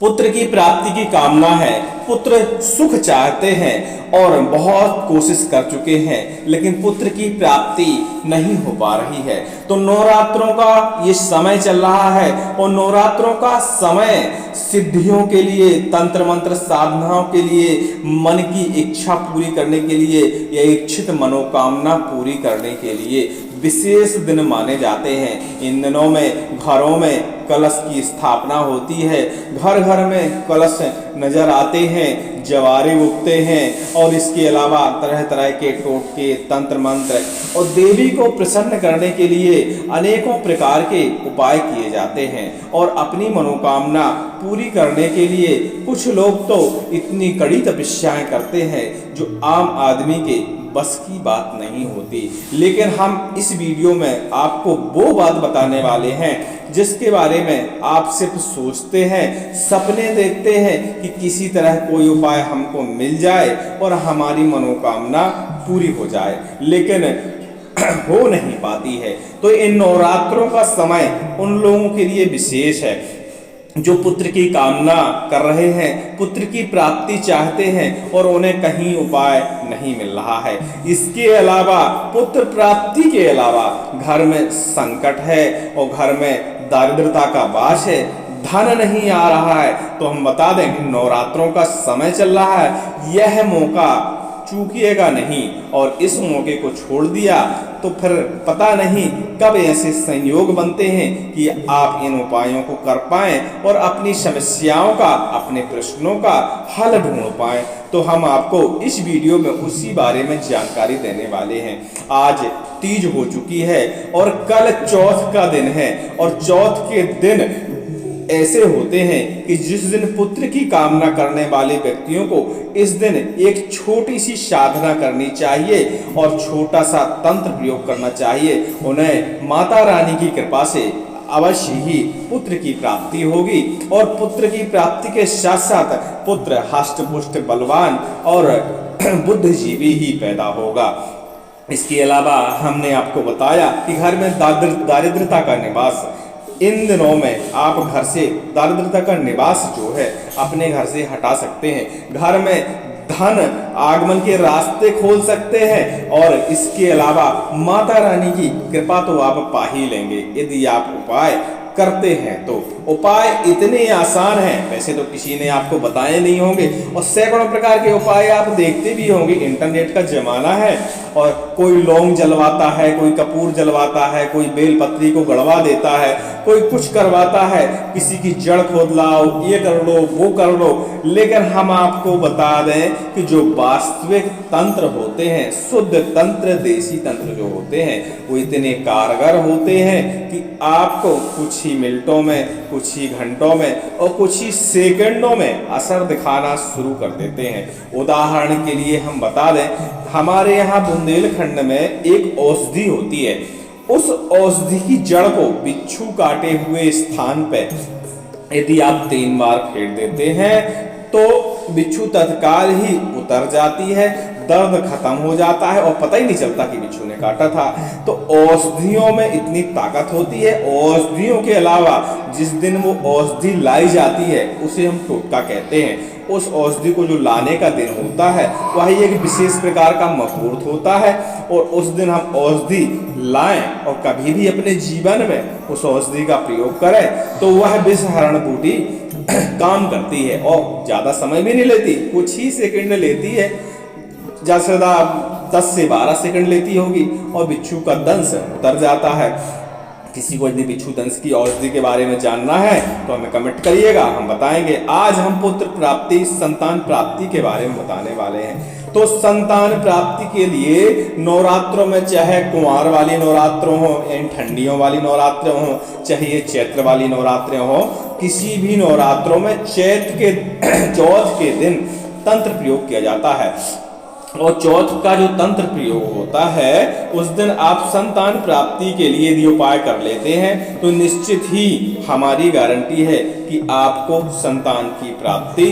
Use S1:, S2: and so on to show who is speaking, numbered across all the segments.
S1: पुत्र की प्राप्ति की कामना है, पुत्र सुख चाहते हैं और बहुत कोशिश कर चुके हैं, लेकिन पुत्र की प्राप्ति नहीं हो पा रही है। तो नवरात्रों का ये समय चल रहा है और नवरात्रों का समय सिद्धियों के लिए, तंत्र मंत्र साधनाओं के लिए, मन की इच्छा पूरी करने के लिए या इच्छित मनोकामना पूरी करने के लिए विशेष दिन माने जाते हैं। इन दिनों में घरों में कलश की स्थापना होती है, घर घर में कलश नजर आते हैं, जवारे उगते हैं और इसके अलावा तरह तरह के टोटके, तंत्र मंत्र और देवी को प्रसन्न करने के लिए अनेकों प्रकार के उपाय किए जाते हैं। और अपनी मनोकामना पूरी करने के लिए कुछ लोग तो इतनी कड़ी तपस्याएं करते हैं जो आम आदमी के बस की बात नहीं होती। लेकिन हम इस वीडियो में आपको वो बात बताने वाले हैं जिसके बारे में आप सिर्फ सोचते हैं, सपने देखते हैं कि किसी तरह कोई उपाय हमको मिल जाए और हमारी मनोकामना पूरी हो जाए, लेकिन हो नहीं पाती है। तो इन नवरात्रों का समय उन लोगों के लिए विशेष है जो पुत्र की कामना कर रहे हैं, पुत्र की प्राप्ति चाहते हैं और उन्हें कहीं उपाय नहीं मिल रहा है। इसके अलावा पुत्र प्राप्ति के अलावा घर में संकट है और घर में दारिद्रता का वास है, धन नहीं आ रहा है। तो हम बता दें कि नवरात्रों का समय चल रहा है, यह मौका चूकिएगा नहीं और इस मौके को छोड़ दिया तो फिर पता नहीं कब ऐसे संयोग बनते हैं कि आप इन उपायों को कर पाएं और अपनी समस्याओं का, अपने प्रश्नों का हल ढूंढ पाएं। तो हम आपको इस वीडियो में उसी बारे में जानकारी देने वाले हैं। आज तीज हो चुकी है और कल चौथ का दिन है और चौथ के दिन ऐसे होते हैं कि जिस दिन पुत्र की कामना करने वाले व्यक्तियों को इस दिन एक छोटी सी साधना करनी चाहिए और छोटा सा तंत्र प्रयोग करना चाहिए। उन्हें माता रानी की कृपा से अवश्य ही पुत्र की प्राप्ति होगी और पुत्र की प्राप्ति के साथ साथ पुत्र हष्ट पुष्ट बलवान और बुद्धिजीवी ही पैदा होगा। इसके अलावा हमने आपको बताया कि घर में दारिद्रता का निवास, इन दिनों में आप घर से दारिद्रता का निवास जो है अपने घर से हटा सकते हैं, घर में धन आगमन के रास्ते खोल सकते हैं और इसके अलावा माता रानी की कृपा तो आप पा ही लेंगे यदि आप उपाय करते हैं। तो उपाय इतने आसान हैं, वैसे तो किसी ने आपको बताए नहीं होंगे और सैकड़ों प्रकार के उपाय आप देखते भी होंगे। इंटरनेट का जमाना है और कोई लौंग जलवाता है, कोई कपूर जलवाता है, कोई बेलपत्री को गड़वा देता है, कोई कुछ करवाता है, किसी की जड़ खोद लाओ, ये कर लो, वो कर लो। लेकिन हम आपको बता दें कि जो वास्तविक तंत्र होते हैं, शुद्ध तंत्र, देसी तंत्र जो होते हैं, वो इतने कारगर होते हैं कि आपको कुछ ही मिनटों में, कुछ ही घंटों में और कुछ ही सेकंडों में असर दिखाना शुरू कर देते हैं। उदाहरण के लिए हम बता दें, हमारे यहाँ बुंदेलखंड में एक औषधि होती है, उस औषधि की जड़ को बिच्छू काटे हुए स्थान पे यदि आप 3 बार फेर देते हैं तो बिच्छू तत्काल ही उतर जाती है, दर्द खत्म हो जाता है और पता ही नहीं चलता कि बिच्छू ने काटा था। तो औषधियों में इतनी ताकत होती है। औषधियों के अलावा जिस दिन वो औषधि लाई जाती है उसे हम टोटका कहते हैं। उस औषधि को जो लाने का दिन होता है वह एक विशेष प्रकार का मुहूर्त होता है और उस दिन हम औषधि लाएं और कभी भी अपने जीवन में उस औषधि का प्रयोग करें तो वह विषहरण बूटी काम करती है और ज्यादा समय भी नहीं लेती, कुछ ही सेकंड लेती है, ज्यादा से ज्यादा 10 से 12 सेकंड लेती होगी और बिच्छू का दंश उतर जाता है। किसी को यदि बिच्छू दंश की औषधि के बारे में जानना है तो हमें कमेंट करिएगा, हम बताएंगे। आज हम पुत्र प्राप्ति, संतान प्राप्ति के बारे में बताने वाले हैं। तो संतान प्राप्ति के लिए नवरात्रों में, चाहे कुंवार वाली नवरात्रों हो, इन ठंडियों वाली नवरात्रों हो, चाहे ये चैत्र वाली नवरात्रें हो, किसी भी नवरात्रों में चैत्र के चौथ के दिन तंत्र प्रयोग किया जाता है और चौथ का जो तंत्र प्रयोग होता है उस दिन आप संतान प्राप्ति के लिए यदि उपाय कर लेते हैं तो निश्चित ही हमारी गारंटी है कि आपको संतान की प्राप्ति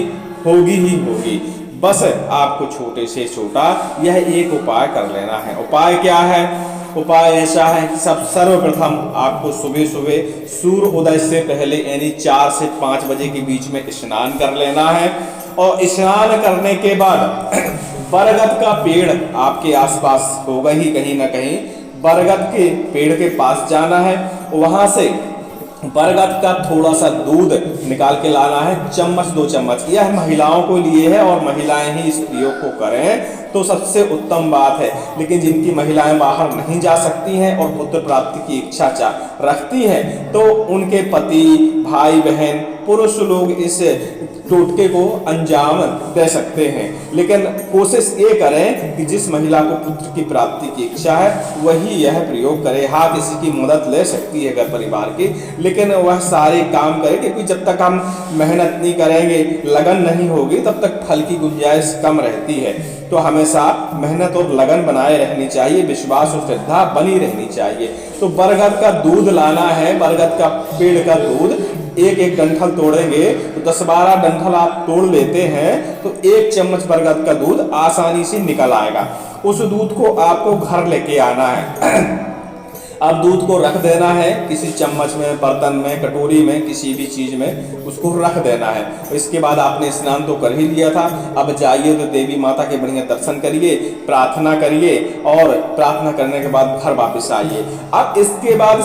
S1: होगी ही होगी। बस आपको छोटे से छोटा यह एक उपाय कर लेना है। उपाय क्या है? उपाय ऐसा है कि सब सर्वप्रथम आपको सुबह सुबह सूर्य उदय से पहले यानी 4 से 5 बजे के बीच में स्नान कर लेना है। और स्नान करने के बाद बरगद का पेड़ आपके आसपास होगा ही कहीं ना कहीं, बरगद के पेड़ के पास जाना है, वहां से बरगद का थोड़ा सा दूध निकाल के लाना है, चम्मच 2 चम्मच। यह महिलाओं को लिए है और महिलाएं ही इस प्रयोग को करें तो सबसे उत्तम बात है। लेकिन जिनकी महिलाएं बाहर नहीं जा सकती हैं और पुत्र प्राप्ति की इच्छा रखती हैं तो उनके पति, भाई बहन, पुरुष लोग इस टोटके को अंजाम दे सकते हैं। लेकिन कोशिश ये करें कि जिस महिला को पुत्र की प्राप्ति की इच्छा है वही यह प्रयोग करे। हाँ, किसी की मदद ले सकती है घर परिवार की, लेकिन वह सारे काम करे, क्योंकि जब तक हम मेहनत नहीं करेंगे, लगन नहीं होगी, तब तक फल की गुंजाइश कम रहती है। तो हमेशा मेहनत और लगन बनाए रहनी चाहिए, विश्वास और श्रद्धा बनी रहनी चाहिए। तो बरगद का दूध लाना है, बरगद का पेड़ का दूध एक डंठल तोड़ेंगे तो 10-12 डंठल आप तोड़ लेते हैं तो 1 चम्मच बरगद का दूध आसानी से निकल आएगा। उस दूध को आपको घर लेके आना है। अब दूध को रख देना है किसी चम्मच में, बर्तन में, कटोरी में, किसी भी चीज में उसको रख देना है। इसके बाद आपने स्नान तो कर ही लिया था, अब जाइए तो देवी माता के बढ़िया दर्शन करिए, प्रार्थना करिए और प्रार्थना करने के बाद घर वापस आइए। अब इसके बाद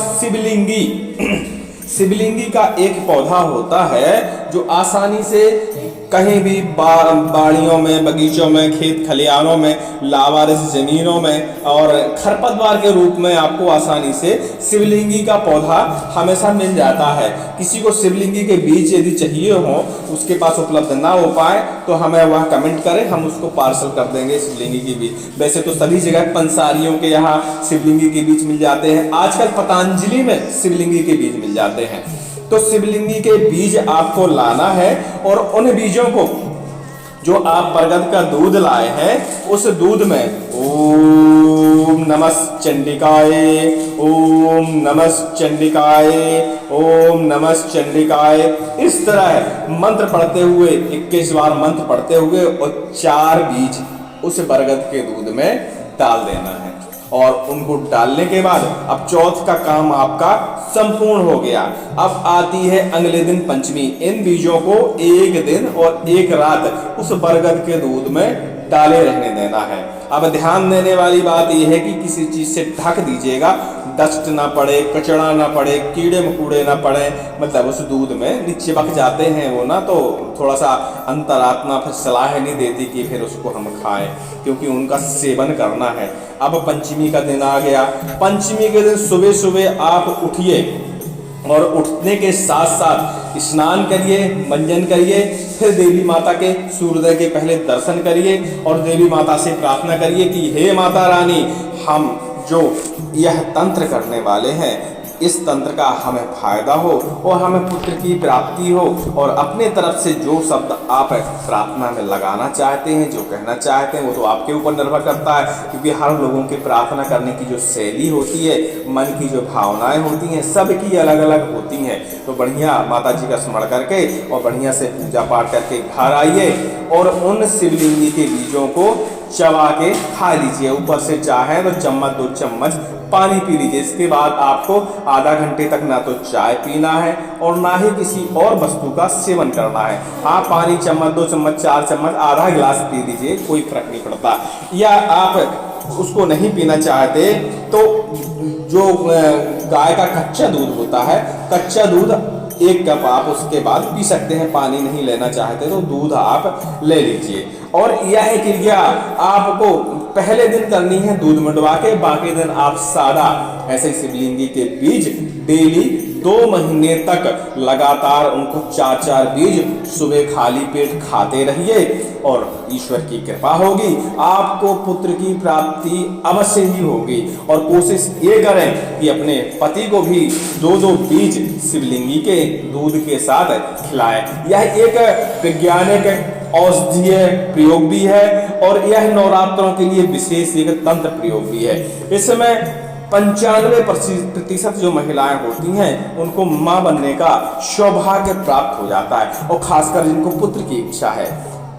S1: शिवलिंगी का एक पौधा होता है जो आसानी से कहीं भी बाड़ियों में, बगीचों में, खेत खलिहानों में, लावारिस जमीनों में और खरपतवार के रूप में आपको आसानी से शिवलिंगी का पौधा हमेशा मिल जाता है। किसी को शिवलिंगी के बीज यदि चाहिए हो, उसके पास उपलब्ध ना हो पाए तो हमें वह कमेंट करें, हम उसको पार्सल कर देंगे शिवलिंगी के बीज। वैसे तो सभी जगह पंसारियों के यहाँ शिवलिंगी के बीज मिल जाते हैं, आजकल पतंजलि में शिवलिंगी के बीज मिल जाते हैं। तो शिवलिंगी के बीज आपको लाना है और उन बीजों को जो आप बरगद का दूध लाए हैं उस दूध में ओम नमः चंडिकाय, ओम नमः चंडिकाय, ओम नमः चंडिकाय, इस तरह मंत्र पढ़ते हुए 21 बार मंत्र पढ़ते हुए और 4 बीज उस बरगद के दूध में डाल देना है। और उनको डालने के बाद अब चौथ का काम आपका संपूर्ण हो गया। अब आती है अगले दिन पंचमी। इन बीजों को 1 दिन और 1 रात उस बरगद के दूध में डाले रहने देना है। अब ध्यान देने वाली बात यह है कि किसी चीज से ढक दीजिएगा, डस्ट ना पड़े, कचड़ा ना पड़े, कीड़े मकोड़े ना पड़े, मतलब उस दूध में नीचे बक जाते हैं वो ना, तो थोड़ा सा अंतरात्मा फिर सलाह नहीं देती कि फिर उसको हम खाएं, क्योंकि उनका सेवन करना है। अब पंचमी का दिन आ गया। पंचमी के दिन सुबह सुबह आप उठिए और उठने के साथ साथ स्नान करिए, मंजन करिए, फिर देवी माता के सूर्योदय के पहले दर्शन करिए और देवी माता से प्रार्थना करिए कि हे माता रानी, हम जो यह तंत्र करने वाले हैं इस तंत्र का हमें फायदा हो और हमें पुत्र की प्राप्ति हो। और अपने तरफ से जो शब्द आप प्रार्थना में लगाना चाहते हैं, जो कहना चाहते हैं, वो तो आपके ऊपर निर्भर करता है, क्योंकि हर लोगों के प्रार्थना करने की जो शैली होती है, मन की जो भावनाएं होती हैं, सबकी अलग अलग होती हैं। तो बढ़िया माता जी का स्मरण करके और बढ़िया से पूजा पाठ करके घर आइए और उन शिवलिंगी के बीजों को चबा के खा लीजिए। ऊपर से चाहे तो चम्मच 2 चम्मच पानी पी लीजिए। इसके बाद आपको आधा घंटे तक ना तो चाय पीना है और ना ही किसी और वस्तु का सेवन करना है। आप पानी चम्मच 2 चम्मच 4 चम्मच आधा गिलास पी लीजिए, कोई फर्क नहीं पड़ता। या आप उसको नहीं पीना चाहते तो जो गाय का कच्चा दूध होता है, कच्चा दूध 1 कप आप उसके बाद पी सकते हैं। पानी नहीं लेना चाहते तो दूध आप ले लीजिए। और यह क्रिया आपको पहले दिन करनी है दूध मंडवा के, बाकी दिन आप सादा ऐसे शिवलिंगी के बीज डेली 2 महीने तक लगातार उनको 4-4 बीज सुबह खाली पेट खाते रहिए और ईश्वर की कृपा होगी, आपको पुत्र की प्राप्ति अवश्य ही होगी। और कोशिश ये करें कि अपने पति को भी 2-2 बीज शिवलिंगी के दूध के साथ खिलाएं। यह एक वैज्ञानिक औषधीय प्रयोग भी है और यह नवरात्रों के लिए विशेष एक तंत्र प्रयोग भी है। इस समय 95% जो महिलाएं होती हैं उनको मां बनने का सौभाग्य प्राप्त हो जाता है, और खासकर जिनको पुत्र की इच्छा है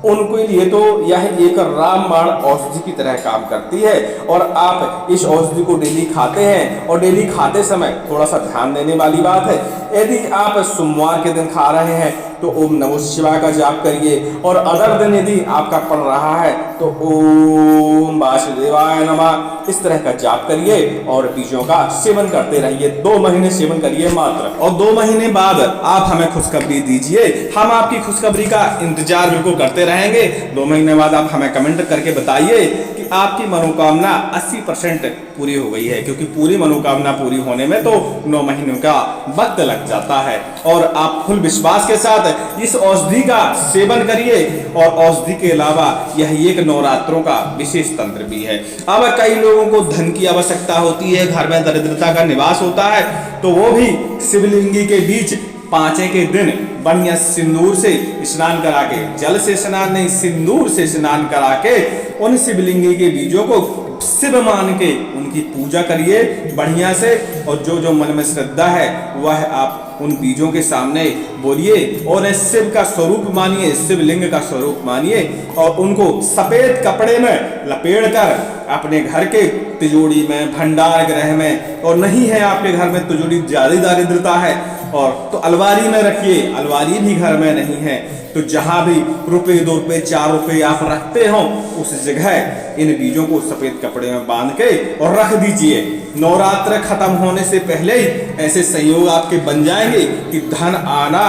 S1: उनके लिए तो यह एक रामबाण औषधि की तरह काम करती है। और आप इस औषधि को डेली खाते हैं, और डेली खाते समय थोड़ा सा ध्यान देने वाली बात है, यदि आप सोमवार के दिन खा रहे हैं तो ओम नमः शिवाय का जाप करिए, और अदर दिन यदि आपका पड़ रहा है तो ओम वासुदेवाय नमः इस तरह का जाप करिए और बीजों का सेवन करते रहिए। 2 महीने सेवन करिए मात्र, और 2 महीने बाद आप हमें खुशखबरी दीजिए। हम आपकी खुशखबरी का इंतजार बिल्कुल करते रहेंगे। 2 महीने बाद आप हमें कमेंट करके बताइए कि आपकी मनोकामना 80% पूरी हो गई है, क्योंकि पूरी मनोकामना पूरी होने में तो 9 महीनों का वक्त लग जाता है। और आप फुल विश्वास के साथ इस औषधि का सेवन करिए, और औषधि के अलावा यह एक नवरात्रों का विशेष तंत्र भी है। अब कई लोगों को धन की आवश्यकता होती है, घर में दरिद्रता का निवास होता है, तो वो भी शिवलिंगी के बीच 5 के दिन बढ़िया सिंदूर से स्नान करा के, जल से स्नान नहीं सिंदूर से स्नान करा के उन शिवलिंगी के बीजों को शिव मान के उनकी पूजा करिए बढ़िया से। और जो जो मन में श्रद्धा है वह आप उन बीजों के सामने बोलिए, और शिव का स्वरूप मानिए, शिवलिंग का स्वरूप मानिए, और उनको सफेद कपड़े में लपेट कर अपने घर के तिजोरी में, भंडार गृह में, और नहीं है आपके घर में तिजोरी ज्यादा दारिद्रता है और तो अलमारी में रखिए, अलमारी भी घर में नहीं है तो जहां भी रुपए 2 रुपए 4 रुपए आप रखते हो उस जगह इन बीजों को सफेद कपड़े में बांध के और रख दीजिए। नवरात्र खत्म होने से पहले ही ऐसे संयोग आपके बन जाएंगे कि धन आना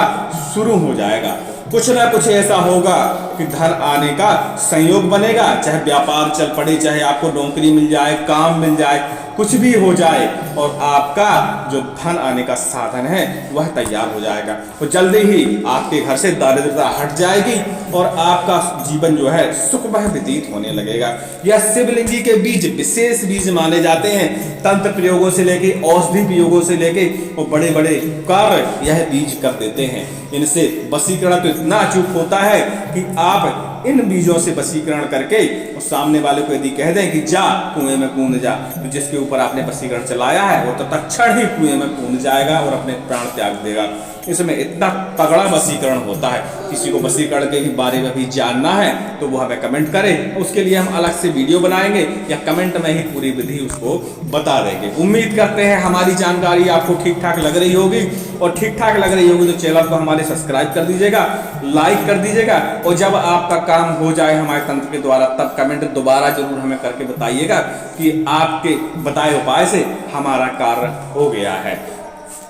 S1: शुरू हो जाएगा। कुछ ना कुछ ऐसा होगा कि धन आने का संयोग बनेगा, चाहे व्यापार चल पड़े, चाहे आपको नौकरी मिल जाए, काम मिल जाए, कुछ भी हो जाए, और आपका जो धन आने का साधन है वह तैयार हो जाएगा। तो जल्दी ही आपके घर से दारिद्रता हट जाएगी और आपका जीवन जो है सुखमय व्यतीत होने लगेगा। यह शिवलिंगी के बीज विशेष बीज माने जाते हैं। तंत्र प्रयोगों से लेके, औषधि प्रयोगों से लेके और बड़े बड़े कार्य यह बीज कर देते हैं। इनसे वशीकरण तो इतना अचूक होता है कि आप इन बीजों से वशीकरण करके और सामने वाले को यदि कह दें कि जा कुएं में कूद जा, तो जिसके ऊपर आपने वशीकरण चलाया है वो तो तत्क्षण ही कुएं में कूद जाएगा और अपने प्राण त्याग देगा। इसमें इतना तगड़ा वशीकरण होता है। किसी को वशीकरण के बारे में भी जानना है तो वो हमें कमेंट करे, उसके लिए हम अलग से वीडियो बनाएंगे या कमेंट में ही पूरी विधि उसको बता देंगे। उम्मीद करते हैं हमारी जानकारी आपको ठीक ठाक लग रही होगी, और ठीक ठाक लग रही होगी तो चैनल को हमारे सब्सक्राइब कर दीजिएगा, लाइक कर दीजिएगा, और जब आपका काम हो जाए हमारे तंत्र के द्वारा तब कमेंट दोबारा जरूर हमें करके बताइएगा कि आपके बताए उपाय से हमारा कार्य हो गया है।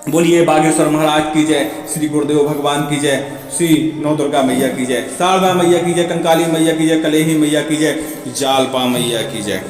S1: बोलिए बागेश्वर महाराज की जय, श्री गुरुदेव भगवान की जय, श्री नौ दुर्गा मैया की जय, शारदा मैया की जय, कंकाली मैया की जय, कलेही मैया की जय, जालपा मैया की जय।